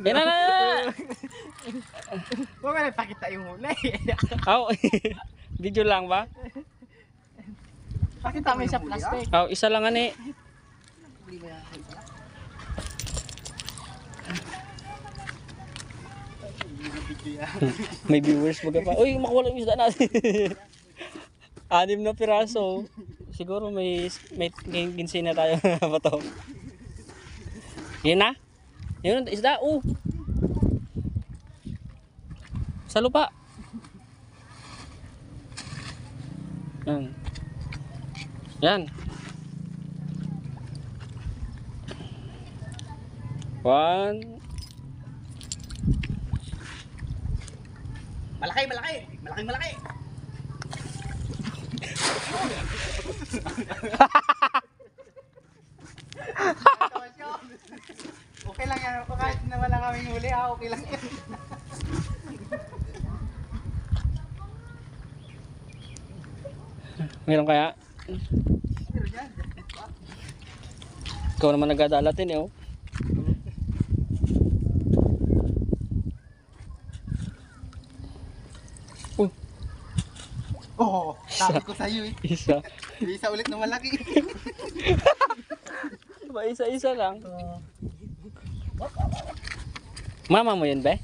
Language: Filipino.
Yan na. Huwag ka nagpakita yung huli. Aw, video lang ba? Pakita mo yung sa plastic. Aw, isa lang ani. May viewers baga pa. Uy, makuha yung isda natin. 6 na piraso. Siguro may ginsin na tayo ba to? Yan na. Yun, isda. Sa lupa. Yan. Yan. 1. Malaki, malaki. Malaking malaki. Okay lang yan. Kahit na wala kaming huli, okay lang yan. Meron kaya? Ikaw naman nagdadalatin eh. Oo, sabi ko sa'yo eh. Isa. Isa ulit na malaki. Ba, isa-isa lang. Mama mo yun, be?